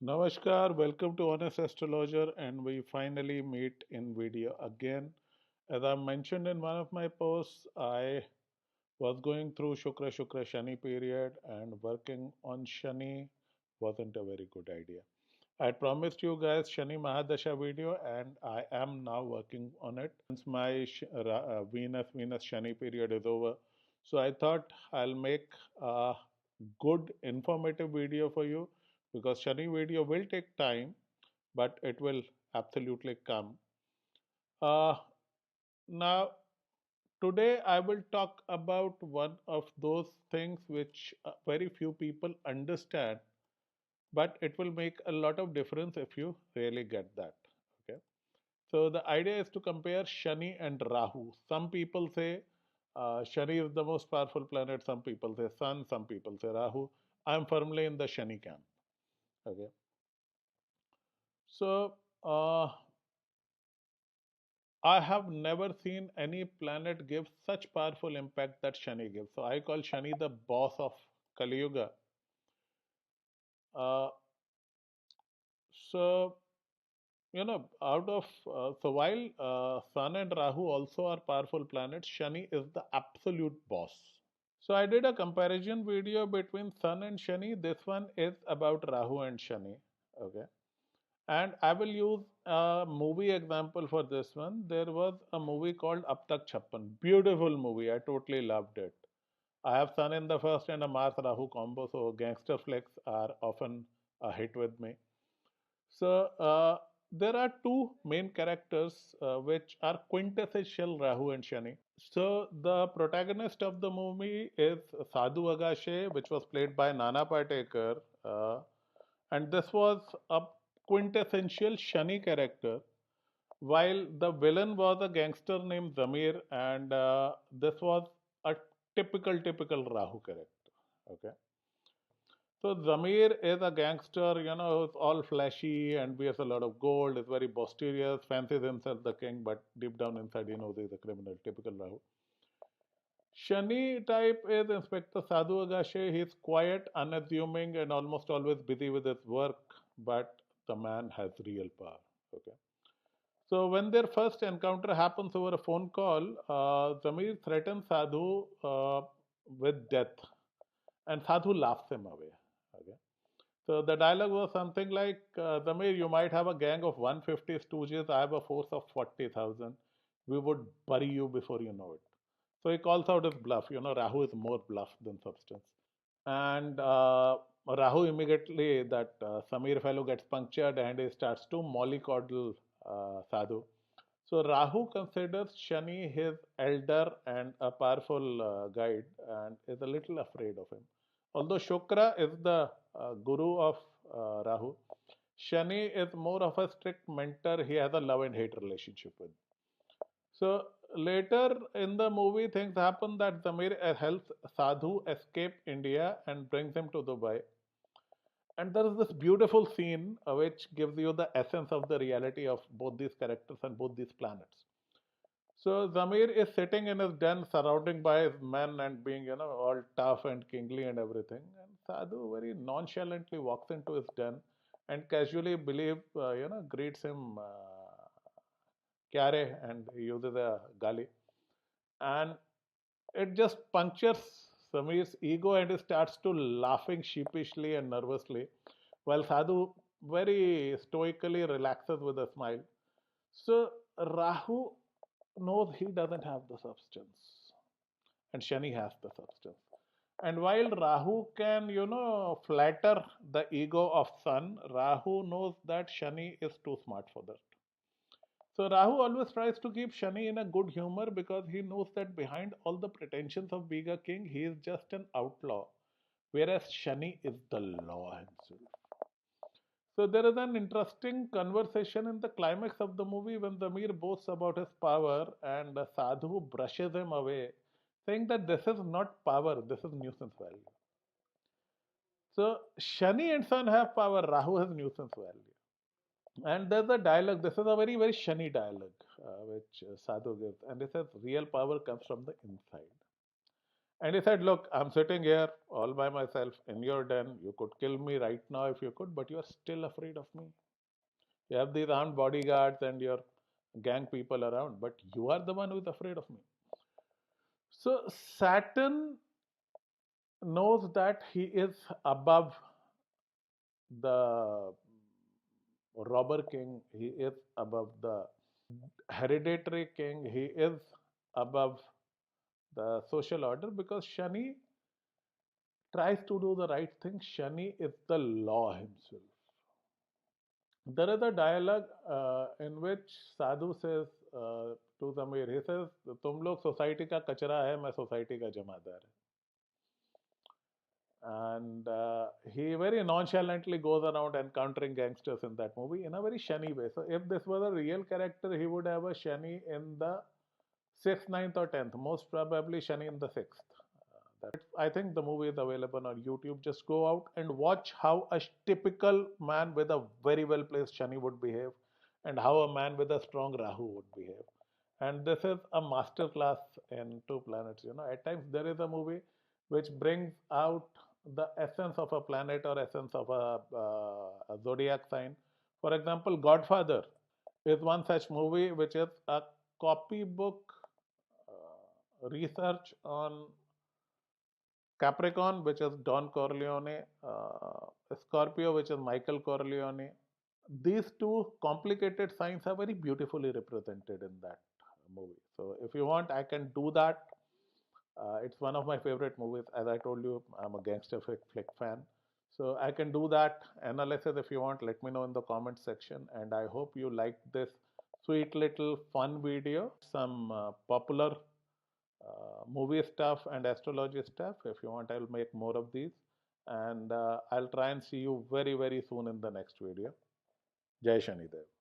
Namaskar, welcome to Honest Astrologer, and we finally meet in video again. As I mentioned in one of my posts, I was going through Shukra Shani period, and working on Shani wasn't a very good idea. I promised you guys Shani Mahadasha video, and I am now working on it since my Venus Shani period is over. So I thought I'll make a good informative video for you because Shani video will take time, but it will absolutely come. Uh, Now, today I will talk about one of those things which very few people understand, but it will make a lot of difference if you really get that. Okay. So the idea is to compare Shani and Rahu. Some people say Shani is the most powerful planet. Some people say Sun. Some people say Rahu. I am firmly in the Shani camp. Okay. So I have never seen any planet give such powerful impact that Shani gives. So I call Shani the boss of Kali Yuga. Uh, so out of so while Sun and Rahu also are powerful planets, Shani is the absolute boss. So I did a comparison video between Sun and Shani. This one is about Rahu and Shani. Okay. And I will use a movie example for this one. There was a movie called Ab Tak Chappan. Beautiful movie. I totally loved it. I have Sun in the first and a Mars Rahu combo, so gangster flicks are often a hit with me. So there are two main characters which are quintessential Rahu and Shani. So the protagonist of the movie is Sadhu Agashe, which was played by Nana Patekar, and this was a quintessential Shani character, while the villain was a gangster named Zamir, and this was a typical Rahu character. Okay. So Zamir is a gangster, who's all flashy and wears a lot of gold, is very boisterous, fancies himself the king, but deep down inside he knows he's a criminal, typical Rahu. Shani type is Inspector Sadhu Agashe. He's quiet, unassuming, and almost always busy with his work, but the man has real power. Okay. So when their first encounter happens over a phone call, Zamir threatens Sadhu with death, and Sadhu laughs him away. Okay. So the dialogue was something like, Zamir, you might have a gang of 150 stooges. I have a force of 40,000. We would bury you before you know it. So he calls out his bluff. Rahu is more bluff than substance. And Rahu immediately, that Samir fellow gets punctured and he starts to mollycoddle Sadhu. So Rahu considers Shani his elder and a powerful guide and is a little afraid of him. Although Shukra is the guru of Rahu, Shani is more of a strict mentor he has a love and hate relationship with. So later in the movie, things happen that Zamir helps Sadhu escape India and brings him to Dubai. And there is this beautiful scene which gives you the essence of the reality of both these characters and both these planets. So Zamir is sitting in his den, surrounded by his men and being, all tough and kingly and everything. And Sadhu very nonchalantly walks into his den and casually greets him, Kyare, and he uses a gali. And it just punctures Samir's ego and he starts to laughing sheepishly and nervously, while Sadhu very stoically relaxes with a smile. So Rahu knows he doesn't have the substance, and Shani has the substance. And while Rahu can, flatter the ego of Sun, Rahu knows that Shani is too smart for that. So Rahu always tries to keep Shani in a good humor because he knows that behind all the pretensions of being a king, he is just an outlaw, whereas Shani is the law himself. So there is an interesting conversation in the climax of the movie when Zamir boasts about his power and Sadhu brushes him away, saying that this is not power, this is nuisance value. So Shani and Sun have power, Rahu has nuisance value. And there's a dialogue, this is a very Shani dialogue which Sadhu gives, and it says real power comes from the inside. And he said, look, I'm sitting here all by myself in your den. You could kill me right now if you could, but you are still afraid of me. You have these armed bodyguards and your gang people around, but you are the one who is afraid of me. So Saturn knows that he is above the robber king, he is above the hereditary king, he is above the social order because Shani tries to do the right thing. Shani is the law himself. There is a dialogue in which Sadhu says to Zamir, he says, तुम लोग society का कचरा है, मैं society का जमादार है. And he very nonchalantly goes around encountering gangsters in that movie in a very Shani way. So if this was a real character, he would have a Shani in the 6th, 9th, or 10th. Most probably Shani in the 6th. I think the movie is available on YouTube. Just go out and watch how a typical man with a very well placed Shani would behave, and how a man with a strong Rahu would behave. And this is a master class in two planets. You know, at times there is a movie which brings out the essence of a planet or essence of a zodiac sign. For example, Godfather is one such movie which is a copybook research on Capricorn, which is Don Corleone, Scorpio, which is Michael Corleone. These two complicated signs are very beautifully represented in that movie. So, if you want, I can do that. It's one of my favorite movies. As I told you, I'm a gangster flick fan. So, I can do that analysis if you want. Let me know in the comment section. And I hope you liked this sweet little fun video. Some popular movie stuff and astrology stuff. If you want, I'll make more of these. And I'll try and see you very, very soon in the next video. Jai Shani Dev.